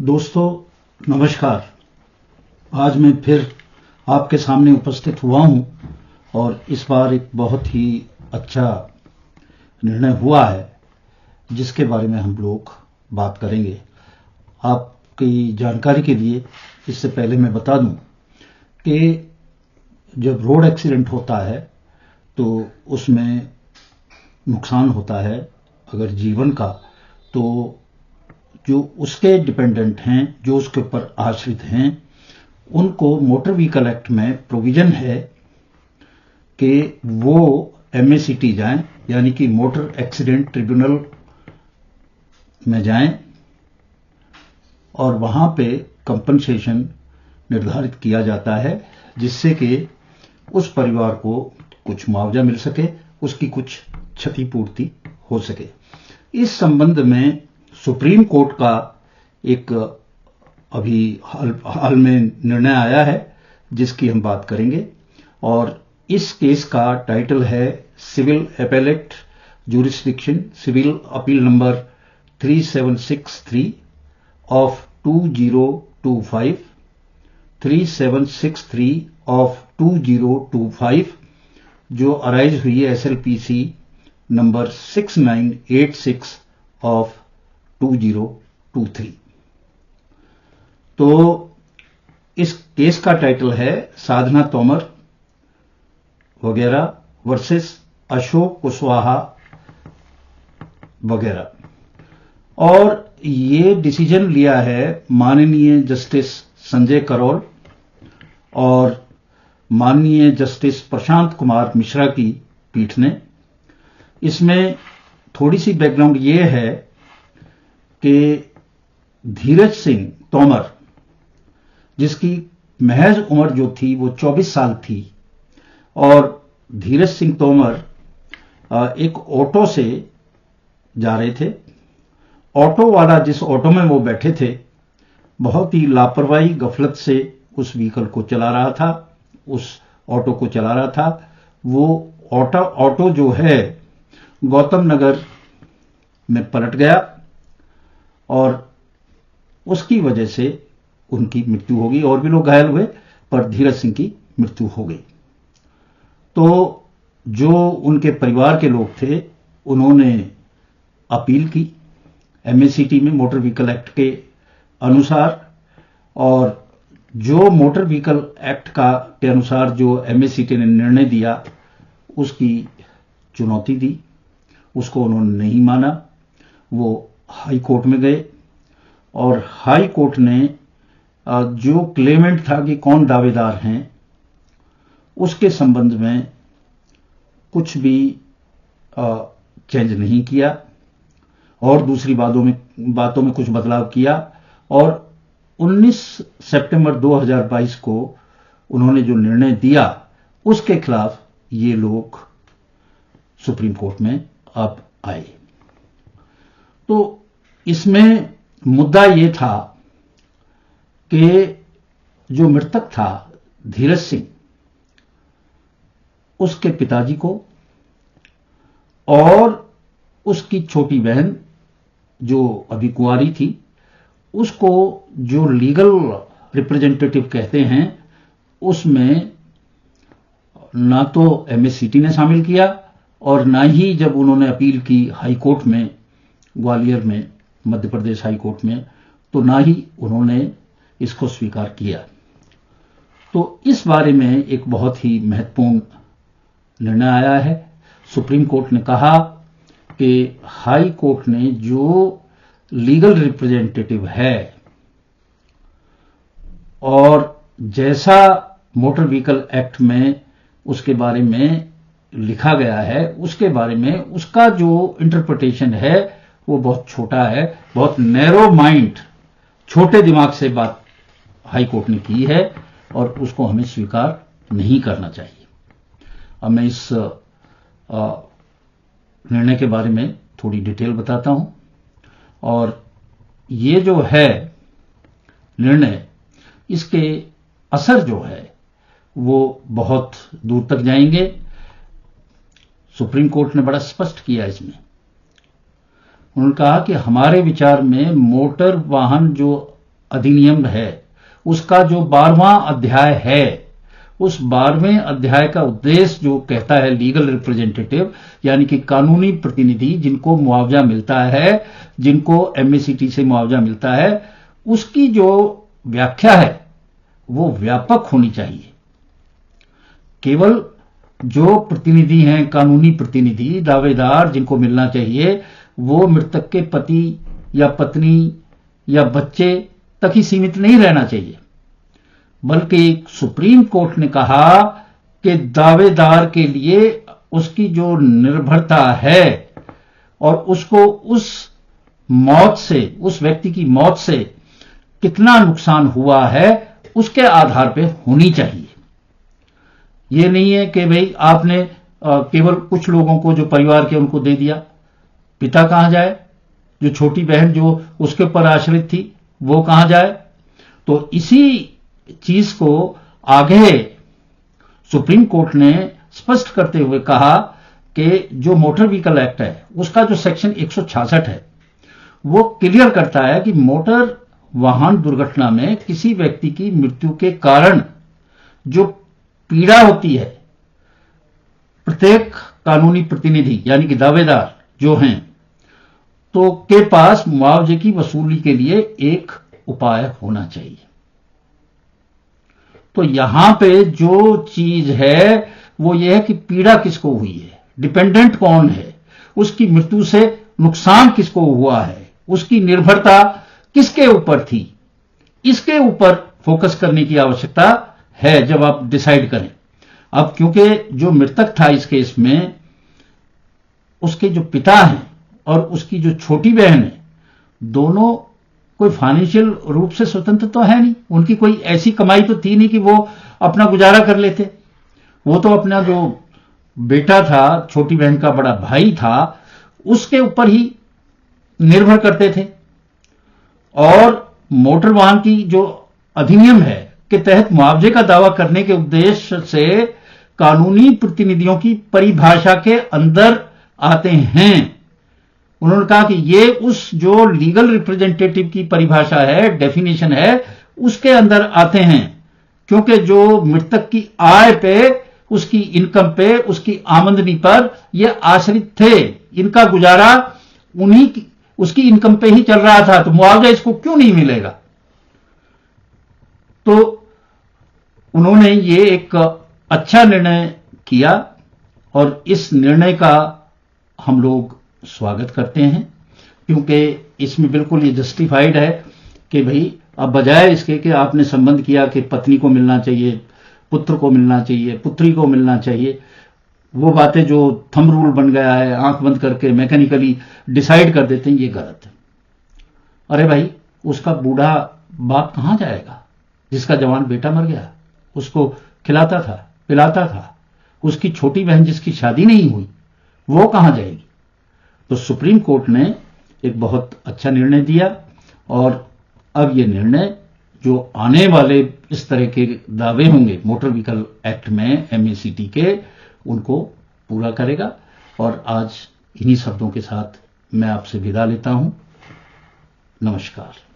दोस्तों नमस्कार। आज मैं फिर आपके सामने उपस्थित हुआ हूं और इस बार एक बहुत ही अच्छा निर्णय हुआ है जिसके बारे में हम लोग बात करेंगे। आपकी जानकारी के लिए इससे पहले मैं बता दूं कि जब रोड एक्सीडेंट होता है तो उसमें नुकसान होता है अगर जीवन का, तो जो उसके डिपेंडेंट हैं, जो उसके ऊपर आश्रित हैं, उनको मोटर व्हीकल एक्ट में प्रोविजन है कि वो एमएसीटी जाएं, यानी कि मोटर एक्सीडेंट ट्रिब्यूनल में जाएं और वहां पे कंपनसेशन निर्धारित किया जाता है जिससे कि उस परिवार को कुछ मुआवजा मिल सके, उसकी कुछ क्षतिपूर्ति हो सके। इस संबंध में सुप्रीम कोर्ट का एक अभी हाल में निर्णय आया है जिसकी हम बात करेंगे और इस केस का टाइटल है civil appellate jurisdiction civil appeal number 3763 of 2025 3763 of 2025 जो अराइज हुई है एसएलपीसी नंबर 6986 ऑफ 2023। तो इस केस का टाइटल है साधना तोमर वगैरह वर्सेस अशोक कुशवाहा वगैरह, और ये डिसीजन लिया है माननीय जस्टिस संजय करोल और माननीय जस्टिस प्रशांत कुमार मिश्रा की पीठ ने। इसमें थोड़ी सी बैकग्राउंड ये है कि धीरज सिंह तोमर, जिसकी महज उम्र जो थी वो 24 साल थी, और धीरज सिंह तोमर एक ऑटो से जा रहे थे। ऑटो वाला जिस ऑटो में वो बैठे थे बहुत ही लापरवाही गफलत से उस व्हीकल को चला रहा था, उस ऑटो को चला रहा था। वो ऑटो जो है गौतम नगर में पलट गया और उसकी वजह से उनकी मृत्यु हो गई। और भी लोग घायल हुए पर धीरज सिंह की मृत्यु हो गई। तो जो उनके परिवार के लोग थे उन्होंने अपील की एमएसीटी में मोटर व्हीकल एक्ट के अनुसार, और जो मोटर व्हीकल एक्ट के अनुसार जो एमएसीटी ने निर्णय दिया उसकी चुनौती दी, उसको उन्होंने नहीं माना। वो हाई कोर्ट में गए और हाई कोर्ट ने जो क्लेमेंट था कि कौन दावेदार हैं उसके संबंध में कुछ भी चेंज नहीं किया और दूसरी बातों में कुछ बदलाव किया, और 19 सितंबर 2022 को उन्होंने जो निर्णय दिया उसके खिलाफ ये लोग सुप्रीम कोर्ट में अब आए। तो इसमें मुद्दा ये था कि जो मृतक था धीरज सिंह, उसके पिताजी को और उसकी छोटी बहन जो अभी कुंवारी थी उसको जो लीगल रिप्रेजेंटेटिव कहते हैं उसमें ना तो एमएससीटी ने शामिल किया और ना ही जब उन्होंने अपील की हाई कोर्ट में, ग्वालियर में, मध्य प्रदेश हाई कोर्ट में, तो ना ही उन्होंने इसको स्वीकार किया। तो इस बारे में एक बहुत ही महत्वपूर्ण निर्णय आया है। सुप्रीम कोर्ट ने कहा कि हाई कोर्ट ने जो लीगल रिप्रेजेंटेटिव है और जैसा मोटर व्हीकल एक्ट में उसके बारे में लिखा गया है उसके बारे में उसका जो इंटरप्रिटेशन है वो बहुत छोटा है, बहुत नैरो माइंड, छोटे दिमाग से बात हाई कोर्ट ने की है और उसको हमें स्वीकार नहीं करना चाहिए। अब मैं इस निर्णय के बारे में थोड़ी डिटेल बताता हूं, और ये जो है निर्णय, इसके असर जो है वो बहुत दूर तक जाएंगे। सुप्रीम कोर्ट ने बड़ा स्पष्ट किया इसमें। उन्होंने कहा कि हमारे विचार में मोटर वाहन जो अधिनियम है, उसका जो 12वां अध्याय है, उस 12वें अध्याय का उद्देश्य जो कहता है लीगल रिप्रेजेंटेटिव यानी कि कानूनी प्रतिनिधि जिनको मुआवजा मिलता है, जिनको एमएसीटी से मुआवजा मिलता है, उसकी जो व्याख्या है वो व्यापक होनी चाहिए। केवल जो प्रतिनिधि हैं, कानूनी प्रतिनिधि, दावेदार जिनको मिलना चाहिए, वो मृतक के पति या पत्नी या बच्चे तक ही सीमित नहीं रहना चाहिए, बल्कि सुप्रीम कोर्ट ने कहा कि दावेदार के लिए उसकी जो निर्भरता है और उसको उस मौत से, उस व्यक्ति की मौत से कितना नुकसान हुआ है उसके आधार पे होनी चाहिए। ये नहीं है कि भाई आपने केवल कुछ लोगों को जो परिवार के उनको दे दिया, पिता कहां जाए, जो छोटी बहन जो उसके ऊपर आश्रित थी वो कहां जाए। तो इसी चीज को आगे सुप्रीम कोर्ट ने स्पष्ट करते हुए कहा कि जो मोटर व्हीकल एक्ट है उसका जो सेक्शन 166 है वो क्लियर करता है कि मोटर वाहन दुर्घटना में किसी व्यक्ति की मृत्यु के कारण जो पीड़ा होती है, प्रत्येक कानूनी प्रतिनिधि यानी कि दावेदार जो हैं तो के पास मुआवजे की वसूली के लिए एक उपाय होना चाहिए। तो यहां पे जो चीज है वो ये है कि पीड़ा किसको हुई है, डिपेंडेंट कौन है, उसकी मृत्यु से नुकसान किसको हुआ है, उसकी निर्भरता किसके ऊपर थी, इसके ऊपर फोकस करने की आवश्यकता है जब आप डिसाइड करें। अब क्योंकि जो मृतक था इस केस में, उसके जो पिता हैं और उसकी जो छोटी बहन है, दोनों कोई फाइनेंशियल रूप से स्वतंत्र तो है नहीं, उनकी कोई ऐसी कमाई तो थी नहीं कि वो अपना गुजारा कर लेते। वो तो अपना जो बेटा था, छोटी बहन का बड़ा भाई था, उसके ऊपर ही निर्भर करते थे। और मोटर वाहन की जो अधिनियम है के तहत मुआवजे का दावा करने के उद्देश्य से कानूनी प्रतिनिधियों की परिभाषा के अंदर आते हैं। उन्होंने कहा कि ये उस जो लीगल रिप्रेजेंटेटिव की परिभाषा है, डेफिनेशन है, उसके अंदर आते हैं, क्योंकि जो मृतक की आय पे, उसकी इनकम पे, उसकी आमदनी पर ये आश्रित थे, इनका गुजारा उसकी इनकम पे ही चल रहा था, तो मुआवजा इसको क्यों नहीं मिलेगा। तो उन्होंने ये एक अच्छा निर्णय किया और इस निर्णय का हम लोग स्वागत करते हैं, क्योंकि इसमें बिल्कुल ये जस्टिफाइड है कि भाई अब बजाय इसके कि आपने संबंध किया कि पत्नी को मिलना चाहिए, पुत्र को मिलना चाहिए, पुत्री को मिलना चाहिए, वो बातें जो थंब रूल बन गया है, आंख बंद करके मैकेनिकली डिसाइड कर देते हैं, ये गलत है। अरे भाई, उसका बूढ़ा बाप कहां जाएगा जिसका जवान बेटा मर गया, उसको खिलाता था, पिलाता था। उसकी छोटी बहन जिसकी शादी नहीं हुई वो कहां जाएगी। तो सुप्रीम कोर्ट ने एक बहुत अच्छा निर्णय दिया और अब ये निर्णय जो आने वाले इस तरह के दावे होंगे मोटर व्हीकल एक्ट में एमएसीटी के, उनको पूरा करेगा। और आज इन्हीं शब्दों के साथ मैं आपसे विदा लेता हूं। नमस्कार।